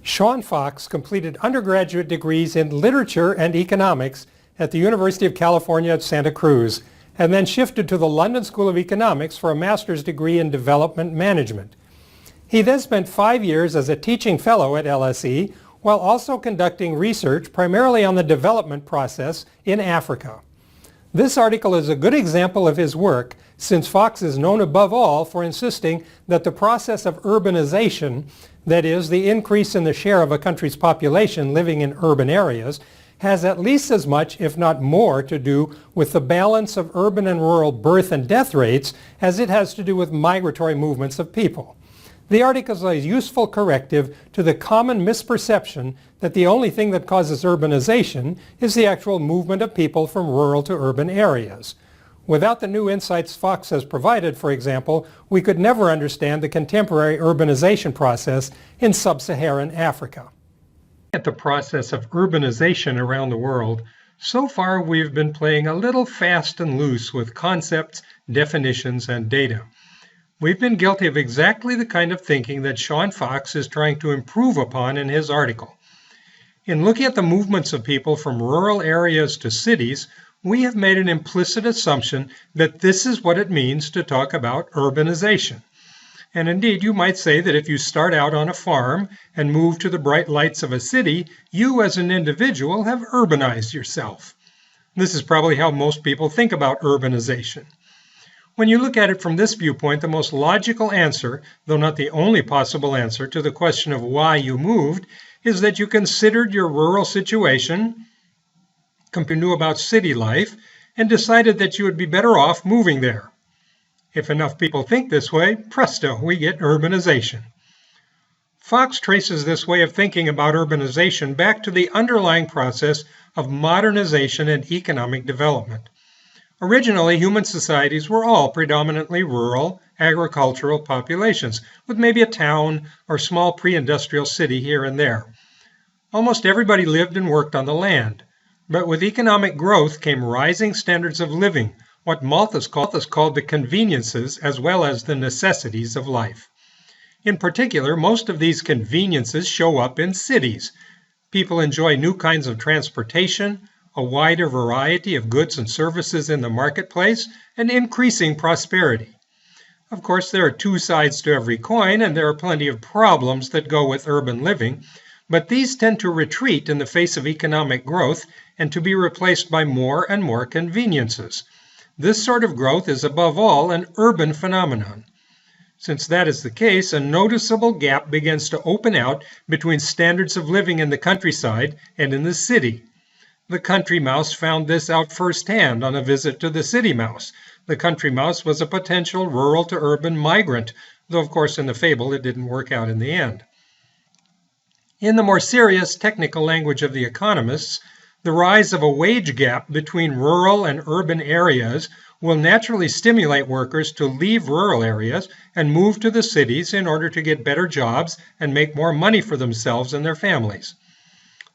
Sean Fox completed undergraduate degrees in literature and economics at the University of California at Santa Cruz, and then shifted to the London School of Economics for a master's degree in development management. He then spent 5 years as a teaching fellow at LSE, while also conducting research primarily on the development process in Africa. This article is a good example of his work, since Fox is known above all for insisting that the process of urbanization, that is, the increase in the share of a country's population living in urban areas, has at least as much, if not more, to do with the balance of urban and rural birth and death rates as it has to do with migratory movements of people. The article is a useful corrective to the common misperception that the only thing that causes urbanization is the actual movement of people from rural to urban areas. Without the new insights Fox has provided, for example, we could never understand the contemporary urbanization process in sub-Saharan Africa. At the process of urbanization around the world, so far we've been playing a little fast and loose with concepts, definitions, and data. We've been guilty of exactly the kind of thinking that Sean Fox is trying to improve upon in his article. In looking at the movements of people from rural areas to cities, we have made an implicit assumption that this is what it means to talk about urbanization. And indeed, you might say that if you start out on a farm and move to the bright lights of a city, you as an individual have urbanized yourself. This is probably how most people think about urbanization. When you look at it from this viewpoint, the most logical answer, though not the only possible answer, to the question of why you moved is that you considered your rural situation, knew about city life, and decided that you would be better off moving there. If enough people think this way, presto, we get urbanization. Fox traces this way of thinking about urbanization back to the underlying process of modernization and economic development. Originally, human societies were all predominantly rural, agricultural populations, with maybe a town or small pre-industrial city here and there. Almost everybody lived and worked on the land. But with economic growth came rising standards of living, what Malthus called the conveniences as well as the necessities of life. In particular, most of these conveniences show up in cities. People enjoy new kinds of transportation, a wider variety of goods and services in the marketplace, and increasing prosperity. Of course, there are two sides to every coin, and there are plenty of problems that go with urban living, but these tend to retreat in the face of economic growth and to be replaced by more and more conveniences. This sort of growth is above all an urban phenomenon. Since that is the case, a noticeable gap begins to open out between standards of living in the countryside and in the city. The country mouse found this out firsthand on a visit to the city mouse. The country mouse was a potential rural to urban migrant, though of course in the fable it didn't work out in the end. In the more serious technical language of the economists, the rise of a wage gap between rural and urban areas will naturally stimulate workers to leave rural areas and move to the cities in order to get better jobs and make more money for themselves and their families.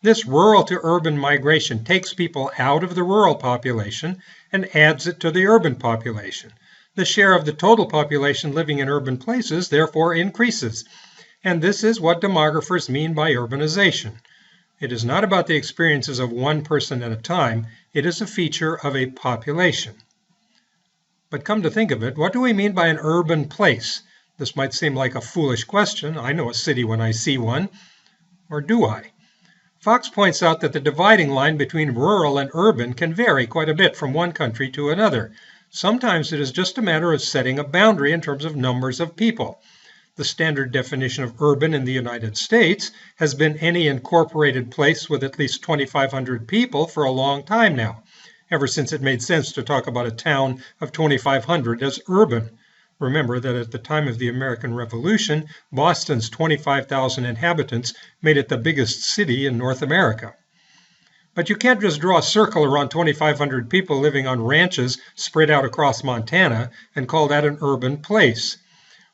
This rural to urban migration takes people out of the rural population and adds it to the urban population. The share of the total population living in urban places therefore increases. And this is what demographers mean by urbanization. It is not about the experiences of one person at a time. It is a feature of a population. But come to think of it, what do we mean by an urban place? This might seem like a foolish question. I know a city when I see one. Or do I? Fox points out that the dividing line between rural and urban can vary quite a bit from one country to another. Sometimes it is just a matter of setting a boundary in terms of numbers of people. The standard definition of urban in the United States has been any incorporated place with at least 2,500 people for a long time now, ever since it made sense to talk about a town of 2,500 as urban. Remember that at the time of the American Revolution, Boston's 25,000 inhabitants made it the biggest city in North America. But you can't just draw a circle around 2,500 people living on ranches spread out across Montana and call that an urban place.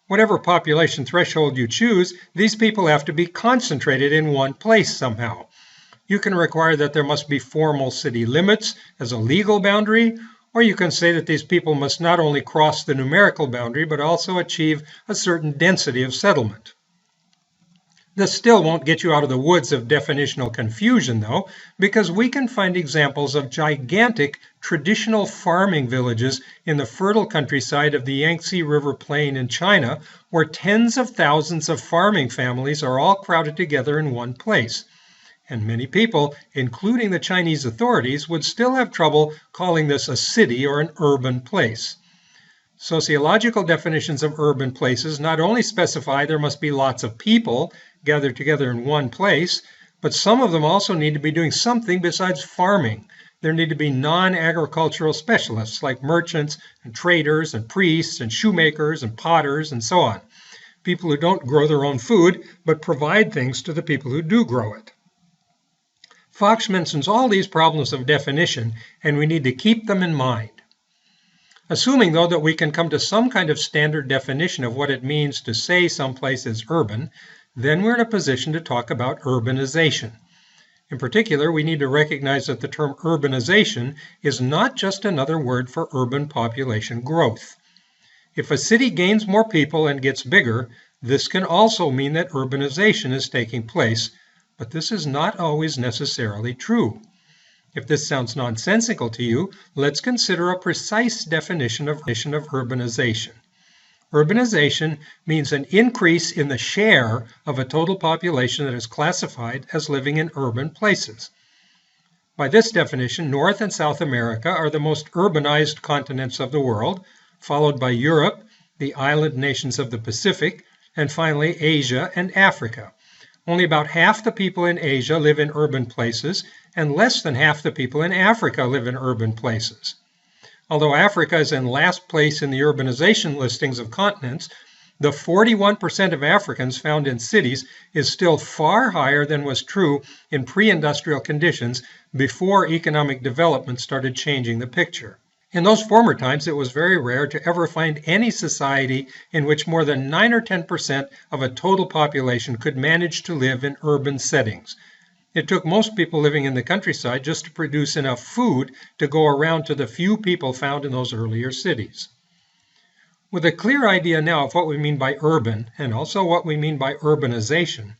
Whatever population threshold you choose, these people have to be concentrated in one place somehow. You can require that there must be formal city limits as a legal boundary, or you can say that these people must not only cross the numerical boundary, but also achieve a certain density of settlement. This still won't get you out of the woods of definitional confusion, though, because we can find examples of gigantic traditional farming villages in the fertile countryside of the Yangtze River Plain in China, where tens of thousands of farming families are all crowded together in one place. And many people, including the Chinese authorities, would still have trouble calling this a city or an urban place. Sociological definitions of urban places not only specify there must be lots of people gathered together in one place, but some of them also need to be doing something besides farming. There need to be non-agricultural specialists like merchants and traders and priests and shoemakers and potters and so on. People who don't grow their own food, but provide things to the people who do grow it. Fox mentions all these problems of definition, and we need to keep them in mind. Assuming, though, that we can come to some kind of standard definition of what it means to say someplace is urban, then we're in a position to talk about urbanization. In particular, we need to recognize that the term urbanization is not just another word for urban population growth. If a city gains more people and gets bigger, this can also mean that urbanization is taking place, but this is not always necessarily true. If this sounds nonsensical to you, let's consider a precise definition of urbanization. Urbanization means an increase in the share of a total population that is classified as living in urban places. By this definition, North and South America are the most urbanized continents of the world, followed by Europe, the island nations of the Pacific, and finally Asia and Africa. Only about half the people in Asia live in urban places, and less than half the people in Africa live in urban places. Although Africa is in last place in the urbanization listings of continents, the 41% of Africans found in cities is still far higher than was true in pre-industrial conditions before economic development started changing the picture. In those former times, it was very rare to ever find any society in which more than 9 or 10% of a total population could manage to live in urban settings. It took most people living in the countryside just to produce enough food to go around to the few people found in those earlier cities. With a clear idea now of what we mean by urban and also what we mean by urbanization,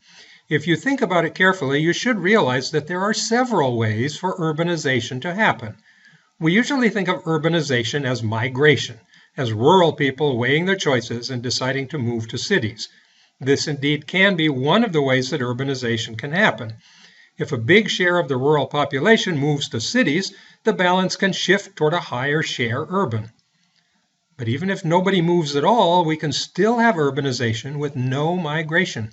if you think about it carefully, you should realize that there are several ways for urbanization to happen. We usually think of urbanization as migration, as rural people weighing their choices and deciding to move to cities. This indeed can be one of the ways that urbanization can happen. If a big share of the rural population moves to cities, the balance can shift toward a higher share urban. But even if nobody moves at all, we can still have urbanization with no migration.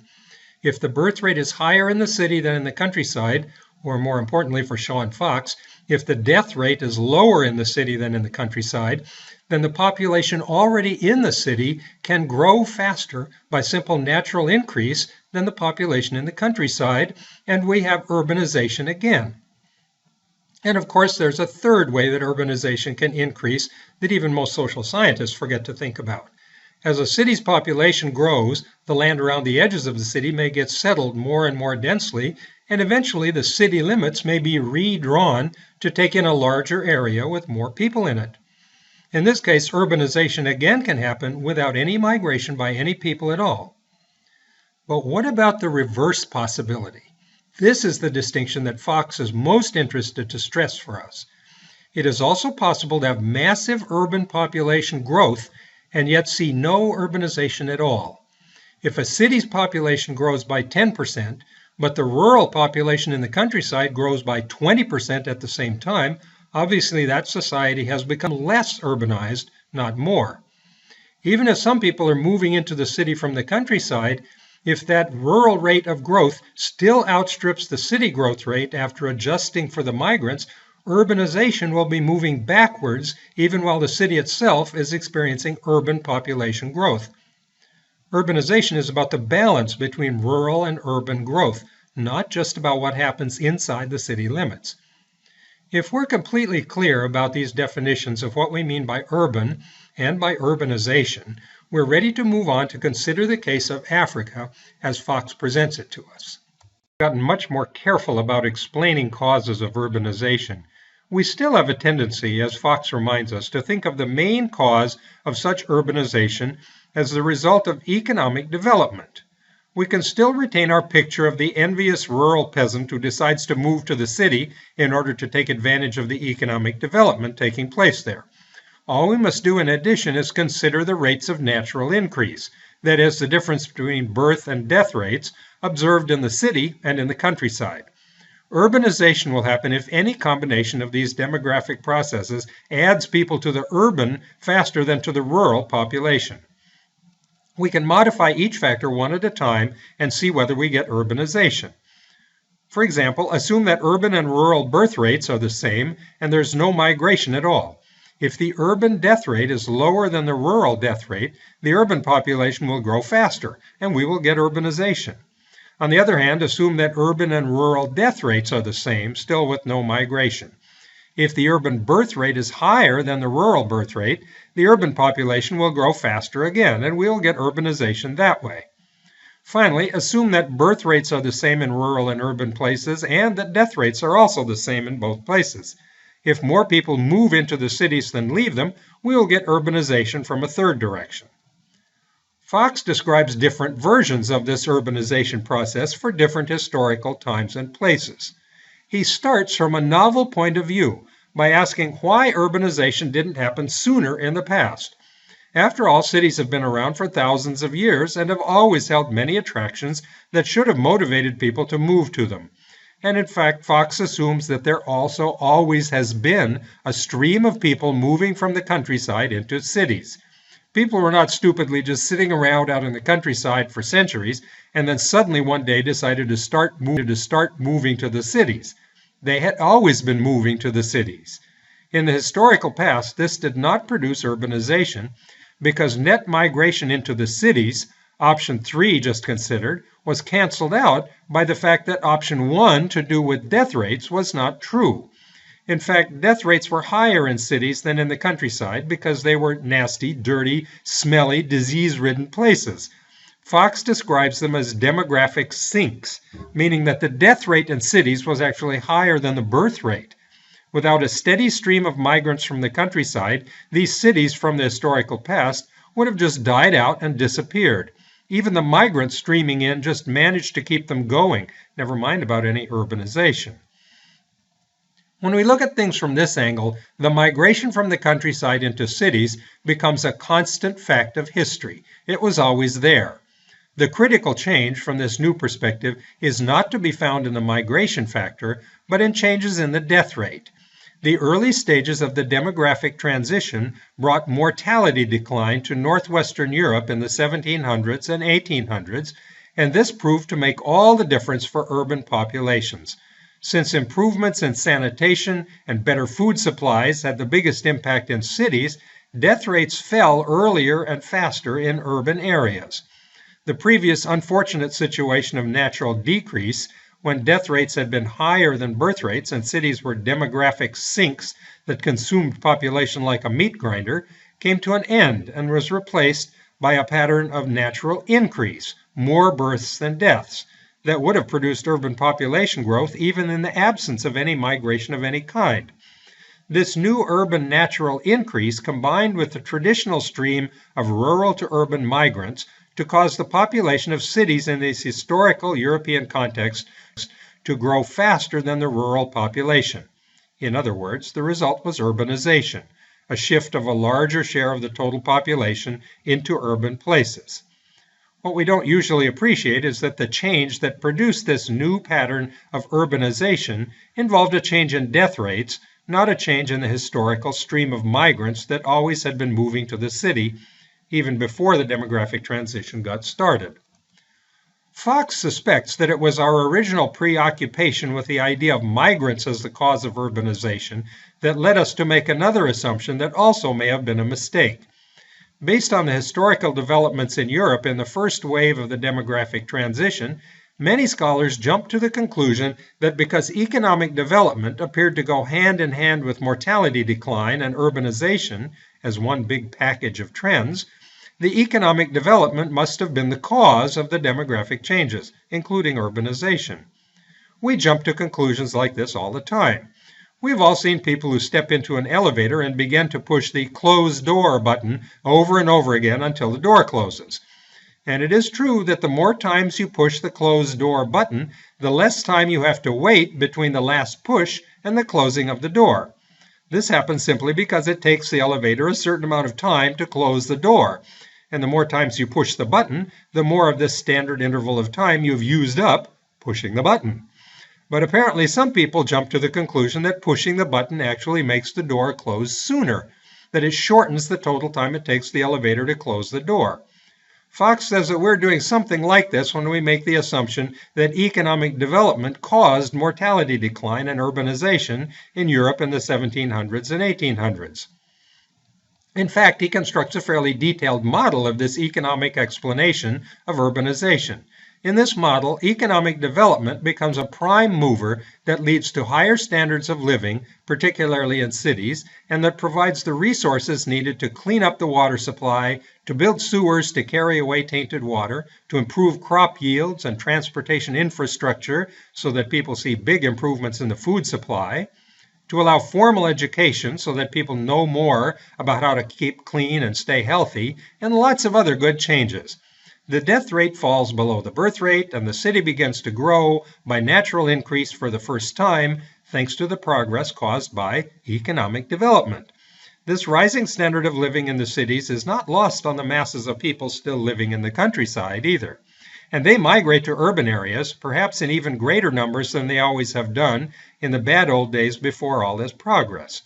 If the birth rate is higher in the city than in the countryside, or more importantly for Sean Fox, if the death rate is lower in the city than in the countryside, then the population already in the city can grow faster by simple natural increase than the population in the countryside, and we have urbanization again. And of course, there's a third way that urbanization can increase that even most social scientists forget to think about. As a city's population grows, the land around the edges of the city may get settled more and more densely, and eventually the city limits may be redrawn to take in a larger area with more people in it. In this case, urbanization again can happen without any migration by any people at all. But what about the reverse possibility? This is the distinction that Fox is most interested to stress for us. It is also possible to have massive urban population growth and yet see no urbanization at all. If a city's population grows by 10%, but the rural population in the countryside grows by 20% at the same time, obviously that society has become less urbanized, not more. Even if some people are moving into the city from the countryside, if that rural rate of growth still outstrips the city growth rate after adjusting for the migrants, urbanization will be moving backwards even while the city itself is experiencing urban population growth. Urbanization is about the balance between rural and urban growth, not just about what happens inside the city limits. If we're completely clear about these definitions of what we mean by urban and by urbanization, we're ready to move on to consider the case of Africa as Fox presents it to us. We've gotten much more careful about explaining causes of urbanization. We still have a tendency, as Fox reminds us, to think of the main cause of such urbanization as the result of economic development. we can still retain our picture of the envious rural peasant who decides to move to the city in order to take advantage of the economic development taking place there. All we must do in addition is consider the rates of natural increase, that is, the difference between birth and death rates observed in the city and in the countryside. Urbanization will happen if any combination of these demographic processes adds people to the urban faster than to the rural population. We can modify each factor one at a time and see whether we get urbanization. For example, assume that urban and rural birth rates are the same and there's no migration at all. If the urban death rate is lower than the rural death rate, the urban population will grow faster, and we will get urbanization. On the other hand, assume that urban and rural death rates are the same, still with no migration. If the urban birth rate is higher than the rural birth rate, the urban population will grow faster again, and we will get urbanization that way. Finally, assume that birth rates are the same in rural and urban places, and that death rates are also the same in both places. If more people move into the cities than leave them, we will get urbanization from a third direction. Fox describes different versions of this urbanization process for different historical times and places. He starts from a novel point of view by asking why urbanization didn't happen sooner in the past. After all, cities have been around for thousands of years and have always held many attractions that should have motivated people to move to them. And in fact, Fox assumes that there also always has been a stream of people moving from the countryside into cities. People were not stupidly just sitting around out in the countryside for centuries and then suddenly one day decided to start moving to the cities. They had always been moving to the cities. In the historical past, this did not produce urbanization because net migration into the cities, option 3 just considered, was canceled out by the fact that option 1 to do with death rates was not true. In fact, death rates were higher in cities than in the countryside because they were nasty, dirty, smelly, disease-ridden places. Fox describes them as demographic sinks, meaning that the death rate in cities was actually higher than the birth rate. Without a steady stream of migrants from the countryside, these cities from the historical past would have just died out and disappeared. Even the migrants streaming in just managed to keep them going, never mind about any urbanization. When we look at things from this angle, the migration from the countryside into cities becomes a constant fact of history. It was always there. The critical change from this new perspective is not to be found in the migration factor, but in changes in the death rate. The early stages of the demographic transition brought mortality decline to northwestern Europe in the 1700s and 1800s, and this proved to make all the difference for urban populations. Since improvements in sanitation and better food supplies had the biggest impact in cities, death rates fell earlier and faster in urban areas. The previous unfortunate situation of natural decrease, when death rates had been higher than birth rates and cities were demographic sinks that consumed population like a meat grinder, came to an end and was replaced by a pattern of natural increase, more births than deaths, that would have produced urban population growth even in the absence of any migration of any kind. This new urban natural increase combined with the traditional stream of rural to urban migrants to cause the population of cities in this historical European context to grow faster than the rural population. In other words, the result was urbanization, a shift of a larger share of the total population into urban places. What we don't usually appreciate is that the change that produced this new pattern of urbanization involved a change in death rates, not a change in the historical stream of migrants that always had been moving to the city, even before the demographic transition got started. Fox suspects that it was our original preoccupation with the idea of migrants as the cause of urbanization that led us to make another assumption that also may have been a mistake. Based on the historical developments in Europe in the first wave of the demographic transition, many scholars jumped to the conclusion that because economic development appeared to go hand in hand with mortality decline and urbanization as one big package of trends, the economic development must have been the cause of the demographic changes, including urbanization. We jump to conclusions like this all the time. We've all seen people who step into an elevator and begin to push the close door button over and over again until the door closes. And it is true that the more times you push the close door button, the less time you have to wait between the last push and the closing of the door. This happens simply because it takes the elevator a certain amount of time to close the door. And the more times you push the button, the more of this standard interval of time you've used up pushing the button. But apparently some people jump to the conclusion that pushing the button actually makes the door close sooner, that it shortens the total time it takes the elevator to close the door. Fox says that we're doing something like this when we make the assumption that economic development caused mortality decline and urbanization in Europe in the 1700s and 1800s. In fact, he constructs a fairly detailed model of this economic explanation of urbanization. In this model, economic development becomes a prime mover that leads to higher standards of living, particularly in cities, and that provides the resources needed to clean up the water supply, to build sewers to carry away tainted water, to improve crop yields and transportation infrastructure so that people see big improvements in the food supply, to allow formal education so that people know more about how to keep clean and stay healthy, and lots of other good changes. The death rate falls below the birth rate, and the city begins to grow by natural increase for the first time, thanks to the progress caused by economic development. This rising standard of living in the cities is not lost on the masses of people still living in the countryside either. And they migrate to urban areas, perhaps in even greater numbers than they always have done in the bad old days before all this progress.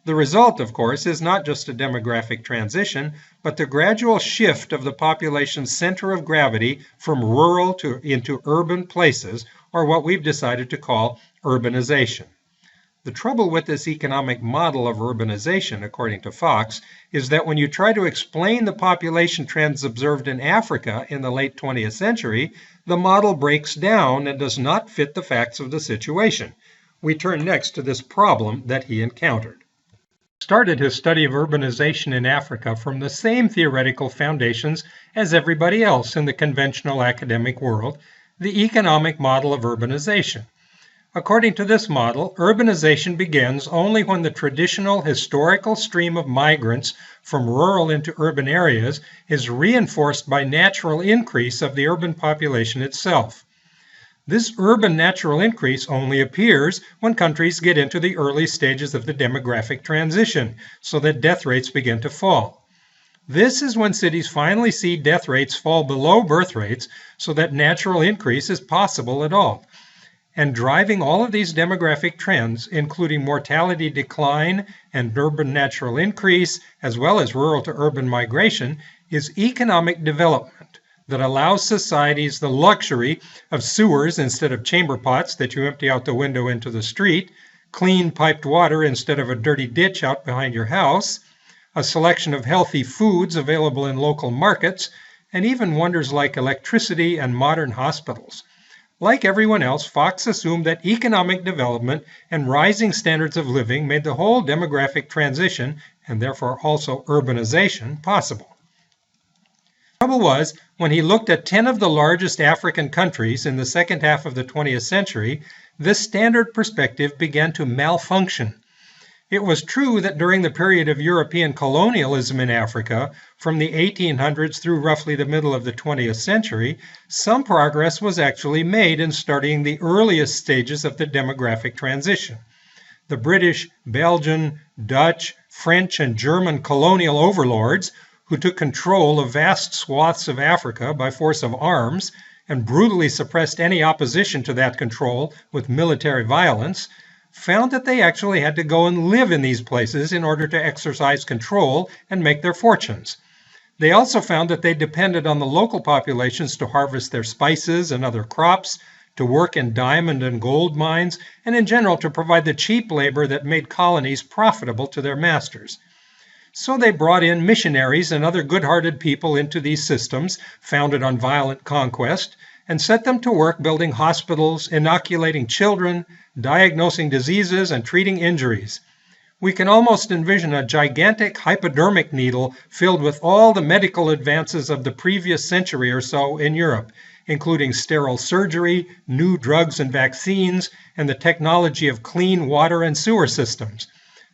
The result, of course, is not just a demographic transition, but the gradual shift of the population's center of gravity from rural into urban places, or what we've decided to call urbanization. The trouble with this economic model of urbanization, according to Fox, is that when you try to explain the population trends observed in Africa in the late 20th century, the model breaks down and does not fit the facts of the situation. We turn next to this problem that he encountered. Started his study of urbanization in Africa from the same theoretical foundations as everybody else in the conventional academic world, the economic model of urbanization. According to this model, urbanization begins only when the traditional historical stream of migrants from rural into urban areas is reinforced by natural increase of the urban population itself. This urban natural increase only appears when countries get into the early stages of the demographic transition, so that death rates begin to fall. This is when cities finally see death rates fall below birth rates, so that natural increase is possible at all. And driving all of these demographic trends, including mortality decline and urban natural increase, as well as rural to urban migration, is economic development that allows societies the luxury of sewers instead of chamber pots that you empty out the window into the street, clean piped water instead of a dirty ditch out behind your house, a selection of healthy foods available in local markets, and even wonders like electricity and modern hospitals. Like everyone else, Fox assumed that economic development and rising standards of living made the whole demographic transition, and therefore also urbanization, possible. The trouble was, when he looked at 10 of the largest African countries in the second half of the 20th century, this standard perspective began to malfunction. It was true that during the period of European colonialism in Africa, from the 1800s through roughly the middle of the 20th century, some progress was actually made in starting the earliest stages of the demographic transition. The British, Belgian, Dutch, French, and German colonial overlords, who took control of vast swaths of Africa by force of arms and brutally suppressed any opposition to that control with military violence, found that they actually had to go and live in these places in order to exercise control and make their fortunes. They also found that they depended on the local populations to harvest their spices and other crops, to work in diamond and gold mines, and in general to provide the cheap labor that made colonies profitable to their masters. So they brought in missionaries and other good-hearted people into these systems, founded on violent conquest, and set them to work building hospitals, inoculating children, diagnosing diseases, and treating injuries. We can almost envision a gigantic hypodermic needle filled with all the medical advances of the previous century or so in Europe, including sterile surgery, new drugs and vaccines, and the technology of clean water and sewer systems.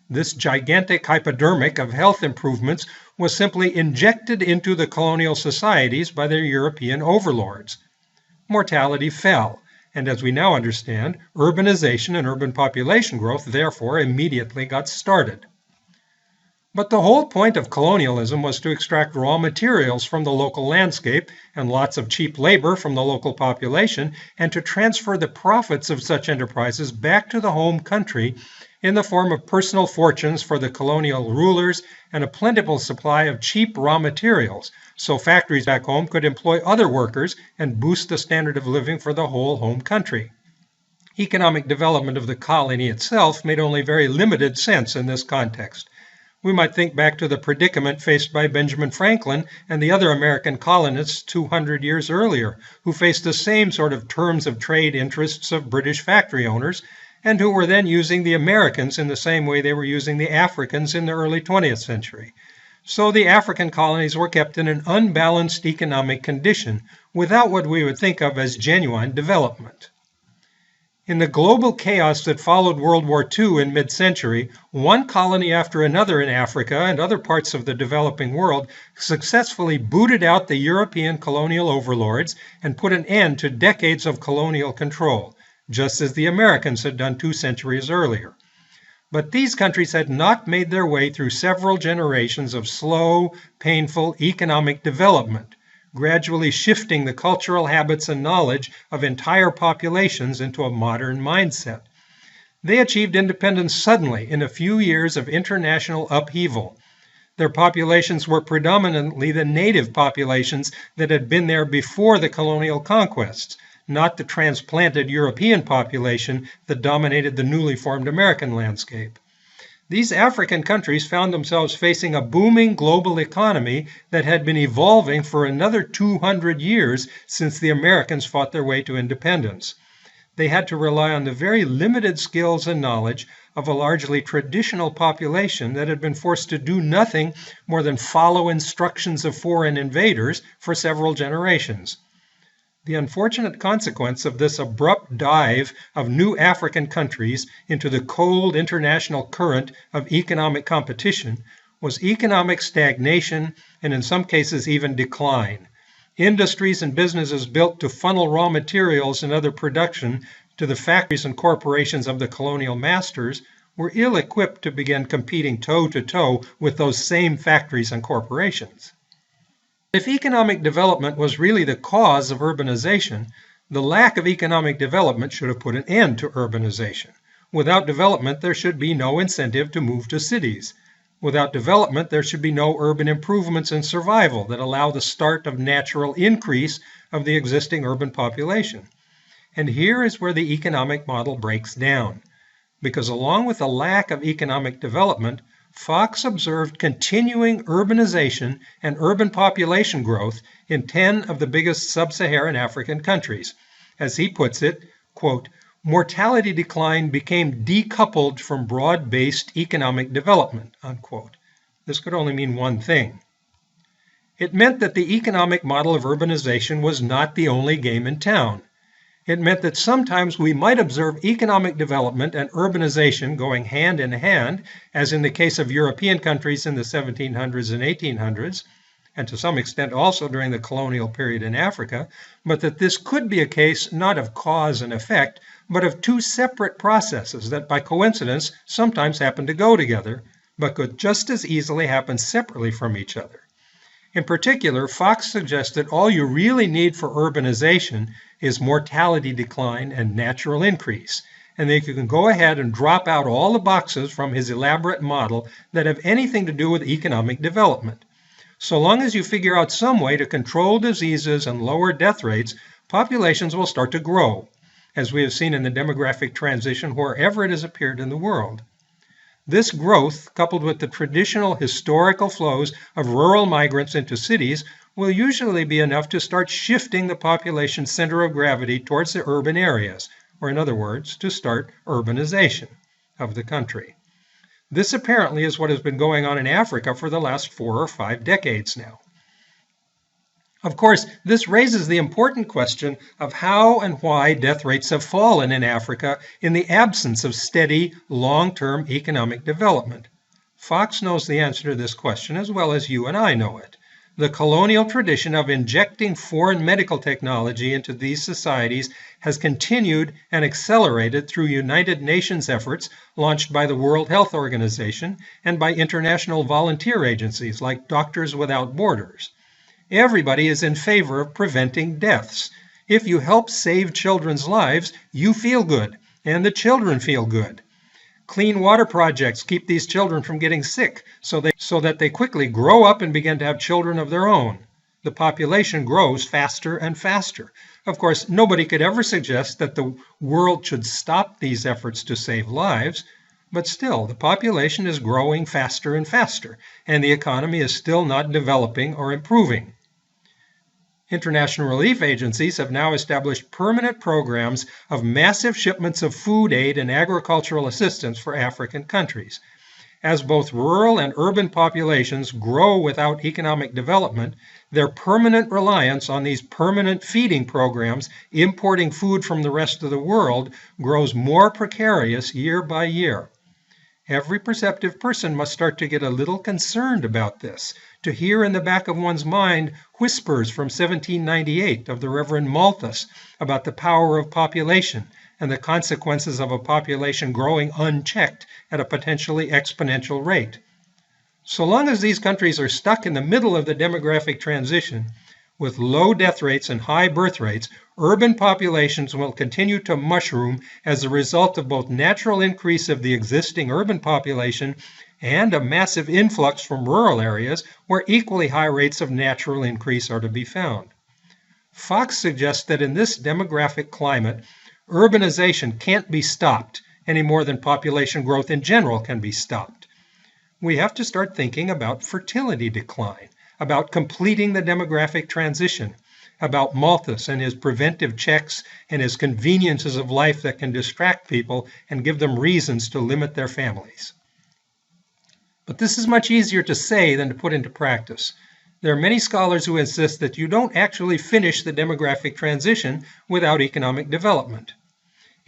This gigantic hypodermic of health improvements was simply injected into the colonial societies by their European overlords. Mortality fell, and as we now understand, urbanization and urban population growth therefore immediately got started. But the whole point of colonialism was to extract raw materials from the local landscape and lots of cheap labor from the local population, and to transfer the profits of such enterprises back to the home country in the form of personal fortunes for the colonial rulers and a plentiful supply of cheap raw materials, so factories back home could employ other workers and boost the standard of living for the whole home country. Economic development of the colony itself made only very limited sense in this context. We might think back to the predicament faced by Benjamin Franklin and the other American colonists 200 years earlier, who faced the same sort of terms of trade interests of British factory owners, and who were then using the Americans in the same way they were using the Africans in the early 20th century. So the African colonies were kept in an unbalanced economic condition, without what we would think of as genuine development. In the global chaos that followed World War II in mid-century, one colony after another in Africa and other parts of the developing world successfully booted out the European colonial overlords and put an end to decades of colonial control, just as the Americans had done 2 centuries earlier. But these countries had not made their way through several generations of slow, painful economic development, gradually shifting the cultural habits and knowledge of entire populations into a modern mindset. They achieved independence suddenly in a few years of international upheaval. Their populations were predominantly the native populations that had been there before the colonial conquests, not the transplanted European population that dominated the newly formed American landscape. These African countries found themselves facing a booming global economy that had been evolving for another 200 years since the Americans fought their way to independence. They had to rely on the very limited skills and knowledge of a largely traditional population that had been forced to do nothing more than follow instructions of foreign invaders for several generations. The unfortunate consequence of this abrupt dive of new African countries into the cold international current of economic competition was economic stagnation and in some cases even decline. Industries and businesses built to funnel raw materials and other production to the factories and corporations of the colonial masters were ill-equipped to begin competing toe-to-toe with those same factories and corporations. If economic development was really the cause of urbanization, the lack of economic development should have put an end to urbanization. Without development, there should be no incentive to move to cities. Without development, there should be no urban improvements and survival that allow the start of natural increase of the existing urban population. And here is where the economic model breaks down. Because along with the lack of economic development, Fox observed continuing urbanization and urban population growth in 10 of the biggest sub-Saharan African countries. As he puts it, quote, mortality decline became decoupled from broad-based economic development, unquote. This could only mean one thing. It meant that the economic model of urbanization was not the only game in town. It meant that sometimes we might observe economic development and urbanization going hand in hand, as in the case of European countries in the 1700s and 1800s, and to some extent also during the colonial period in Africa, but that this could be a case not of cause and effect, but of 2 separate processes that by coincidence sometimes happen to go together, but could just as easily happen separately from each other. In particular, Fox suggests that all you really need for urbanization is mortality decline and natural increase, and that you can go ahead and drop out all the boxes from his elaborate model that have anything to do with economic development. So long as you figure out some way to control diseases and lower death rates, populations will start to grow, as we have seen in the demographic transition wherever it has appeared in the world. This growth, coupled with the traditional historical flows of rural migrants into cities, will usually be enough to start shifting the population center of gravity towards the urban areas, or in other words, to start urbanization of the country. This apparently is what has been going on in Africa for the last 4 or 5 decades now. Of course, this raises the important question of how and why death rates have fallen in Africa in the absence of steady, long-term economic development. Fox knows the answer to this question as well as you and I know it. The colonial tradition of injecting foreign medical technology into these societies has continued and accelerated through United Nations efforts launched by the World Health Organization and by international volunteer agencies like Doctors Without Borders. Everybody is in favor of preventing deaths. If you help save children's lives, you feel good, and the children feel good. Clean water projects keep these children from getting sick so that they quickly grow up and begin to have children of their own. The population grows faster and faster. Of course, nobody could ever suggest that the world should stop these efforts to save lives, but still, the population is growing faster and faster, and the economy is still not developing or improving. International relief agencies have now established permanent programs of massive shipments of food aid and agricultural assistance for African countries. As both rural and urban populations grow without economic development, their permanent reliance on these permanent feeding programs, importing food from the rest of the world, grows more precarious year by year. Every perceptive person must start to get a little concerned about this, to hear in the back of one's mind whispers from 1798 of the Reverend Malthus about the power of population and the consequences of a population growing unchecked at a potentially exponential rate. So long as these countries are stuck in the middle of the demographic transition, with low death rates and high birth rates, urban populations will continue to mushroom as a result of both natural increase of the existing urban population and a massive influx from rural areas where equally high rates of natural increase are to be found. Fox suggests that in this demographic climate, urbanization can't be stopped any more than population growth in general can be stopped. We have to start thinking about fertility decline, about completing the demographic transition, about Malthus and his preventive checks and his conveniences of life that can distract people and give them reasons to limit their families. But this is much easier to say than to put into practice. There are many scholars who insist that you don't actually finish the demographic transition without economic development.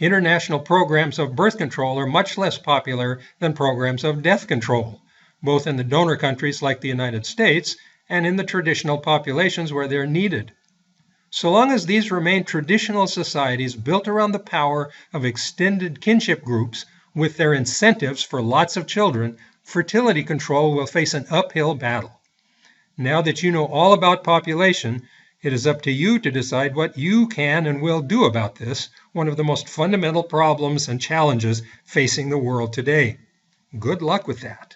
International programs of birth control are much less popular than programs of death control, both in the donor countries like the United States and in the traditional populations where they're needed. So long as these remain traditional societies built around the power of extended kinship groups with their incentives for lots of children, fertility control will face an uphill battle. Now that you know all about population, it is up to you to decide what you can and will do about this, one of the most fundamental problems and challenges facing the world today. Good luck with that.